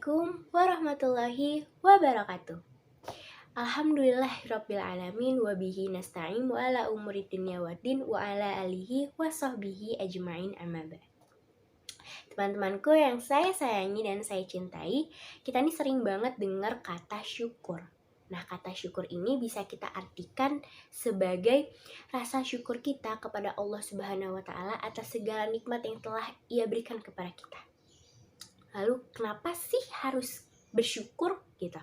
Assalamualaikum warahmatullahi wabarakatuh. Alhamdulillahirabbil alamin wa bihi nasta'in wa ala umuri dunya waddin wa ala alihi wa sahbihi ajmain amma ba'd. Teman-temanku yang saya sayangi dan saya cintai, kita nih sering banget dengar kata syukur. Nah, kata syukur ini bisa kita artikan sebagai rasa syukur kita kepada Allah Subhanahu wa taala atas segala nikmat yang telah Ia berikan kepada kita. Lalu kenapa sih harus bersyukur gitu?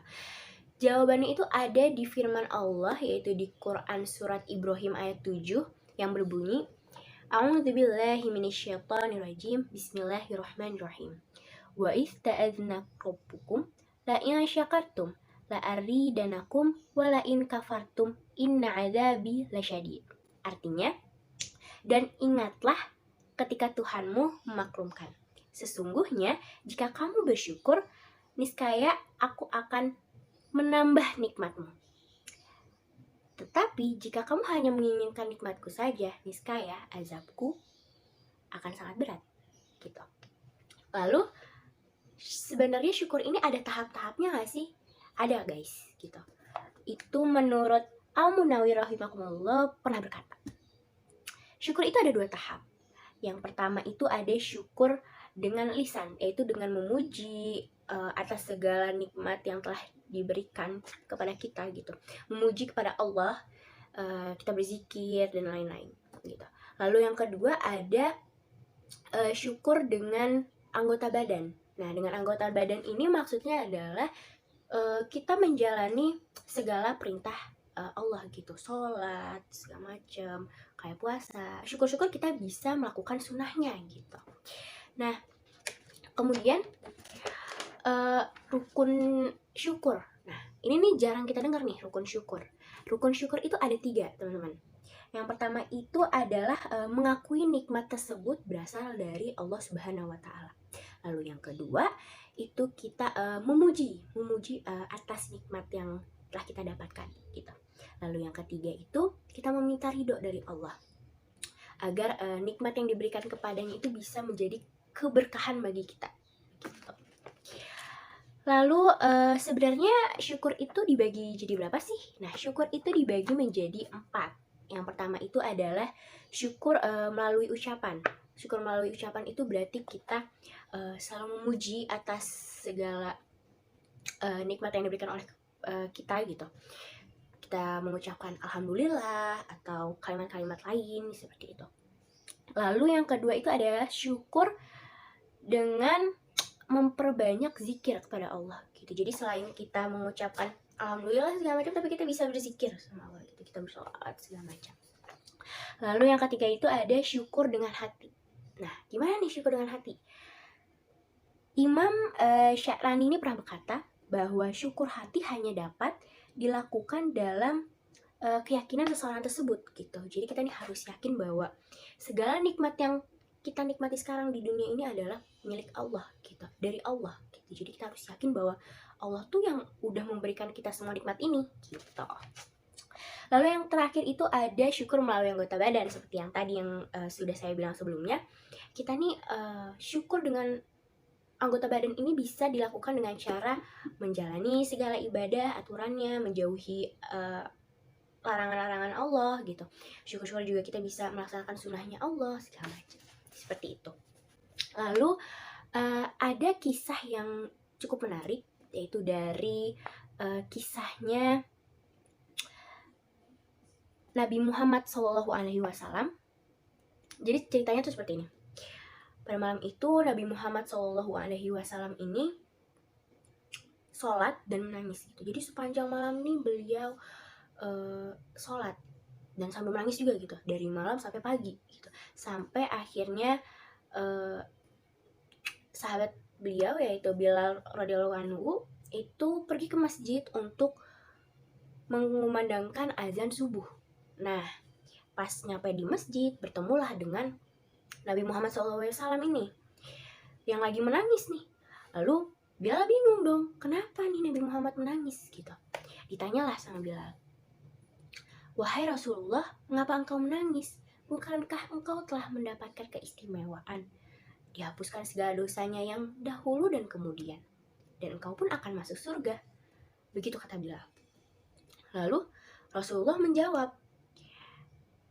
Jawabannya itu ada di firman Allah, yaitu di Quran surat Ibrahim ayat 7 yang berbunyi, A'udzubillahi minasyaitonirrajim, Bismillahirrahmanirrahim. Wa idz ta'adzna rabbukum la in syakartum la aridanakum wa la in kafartum inna adzabi lasyadid. Artinya, dan ingatlah ketika Tuhanmu memaklumkan. Sesungguhnya, jika kamu bersyukur, niscaya aku akan menambah nikmatmu. Tetapi, jika kamu hanya menginginkan nikmatku saja, niscaya azabku akan sangat berat. Gitu. Lalu, sebenarnya syukur ini ada tahap-tahapnya gak sih? Ada guys, gitu. Itu menurut Al-Munawi rahimahumullah pernah berkata, syukur itu ada 2 tahap. Yang pertama itu ada syukur dengan lisan, yaitu dengan memuji atas segala nikmat yang telah diberikan kepada kita gitu. Memuji kepada Allah, kita berzikir dan lain-lain gitu. Lalu yang kedua ada syukur dengan anggota badan. Nah, dengan anggota badan ini maksudnya adalah kita menjalani segala perintah Allah gitu, sholat, segala macam, kayak puasa. Syukur-syukur kita bisa melakukan sunnahnya gitu. Nah, kemudian rukun syukur. Nah, ini nih jarang kita dengar nih, rukun syukur. Rukun syukur itu ada 3, teman-teman. Yang pertama itu adalah mengakui nikmat tersebut berasal dari Allah Subhanahu wa taala. Lalu yang kedua itu kita memuji atas nikmat yang telah kita dapatkan gitu. Lalu yang ketiga itu kita meminta ridho dari Allah agar nikmat yang diberikan kepadanya itu bisa menjadi keberkahan bagi kita gitu. Lalu sebenarnya syukur itu dibagi jadi berapa sih? Nah, syukur itu dibagi menjadi 4. Yang pertama itu adalah syukur melalui ucapan. Syukur melalui ucapan itu berarti kita selalu memuji atas segala nikmat yang diberikan oleh kita gitu. Kita mengucapkan alhamdulillah atau kalimat-kalimat lain seperti itu. Lalu yang kedua itu adalah syukur dengan memperbanyak zikir kepada Allah gitu. Jadi selain kita mengucapkan alhamdulillah segala macam, tapi kita bisa berzikir sama Allah gitu. Kita bersolat segala macam. Lalu yang ketiga itu ada syukur dengan hati. Nah, gimana nih syukur dengan hati? Imam Sya'rani ini pernah berkata bahwa syukur hati hanya dapat dilakukan dalam keyakinan seseorang tersebut gitu. Jadi kita nih harus yakin bahwa segala nikmat yang kita nikmati sekarang di dunia ini adalah milik Allah gitu, dari Allah gitu. Jadi kita harus yakin bahwa Allah tuh yang udah memberikan kita semua nikmat ini gitu. Lalu yang terakhir itu ada syukur melalui anggota badan, seperti yang tadi yang sudah saya bilang sebelumnya. Kita nih syukur dengan anggota badan ini bisa dilakukan dengan cara menjalani segala ibadah, aturannya, menjauhi larangan-larangan Allah gitu. Syukur-syukur juga kita bisa melaksanakan sunnahnya Allah segala macam. Seperti itu. Lalu ada kisah yang cukup menarik, yaitu dari kisahnya Nabi Muhammad SAW. Jadi ceritanya tuh seperti ini. Pada malam itu Nabi Muhammad SAW ini sholat dan menangis gitu. Jadi sepanjang malam nih beliau sholat dan sambil menangis juga gitu, dari malam sampai pagi gitu. Sampai akhirnya sahabat beliau yaitu Bilal radhiyallahu anhu itu pergi ke masjid untuk mengumandangkan azan subuh. Nah, pas nyampe di masjid bertemulah dengan Nabi Muhammad SAW ini yang lagi menangis nih. Lalu Bilal bingung dong, kenapa nih Nabi Muhammad menangis gitu. Ditanyalah sama Bilal, wahai Rasulullah, mengapa engkau menangis? Bukankah engkau telah mendapatkan keistimewaan, dihapuskan segala dosanya yang dahulu dan kemudian? dan engkau pun akan masuk surga. Begitu kata Bilal. Lalu Rasulullah menjawab,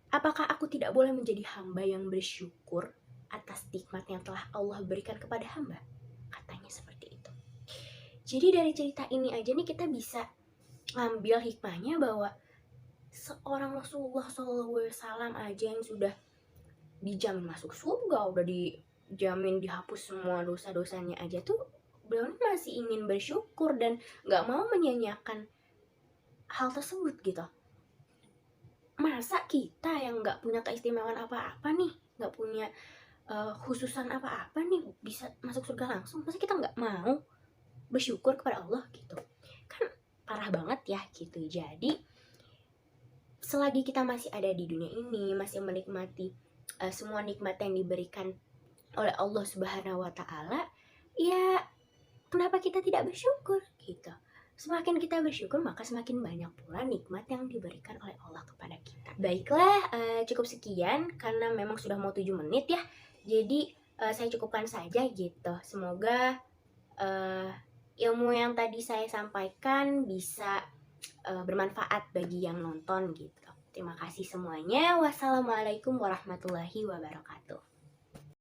apakah aku tidak boleh menjadi hamba yang bersyukur atas nikmat yang telah Allah berikan kepada hamba? Katanya seperti itu. Jadi dari cerita ini aja nih kita bisa ngambil hikmahnya bahwa seorang Rasulullah SAW aja yang sudah dijamin masuk surga, udah dijamin dihapus semua dosa-dosanya aja tuh, beliau masih ingin bersyukur dan gak mau menyanyiakan hal tersebut gitu. Masa kita yang gak punya keistimewaan apa-apa nih, gak punya khususan apa-apa nih bisa masuk surga langsung, masa kita gak mau bersyukur kepada Allah gitu? Kan parah banget ya gitu. Jadi selagi kita masih ada di dunia ini, masih menikmati semua nikmat yang diberikan oleh Allah Subhanahu wa Ta'ala, ya kenapa kita tidak bersyukur gitu? Semakin kita bersyukur, maka semakin banyak pula nikmat yang diberikan oleh Allah kepada kita. Baiklah, cukup sekian karena memang sudah mau 7 menit ya. Jadi saya cukupkan saja gitu. Semoga ilmu yang tadi saya sampaikan bisa bermanfaat bagi yang nonton gitu. Terima kasih semuanya. Wassalamualaikum warahmatullahi wabarakatuh.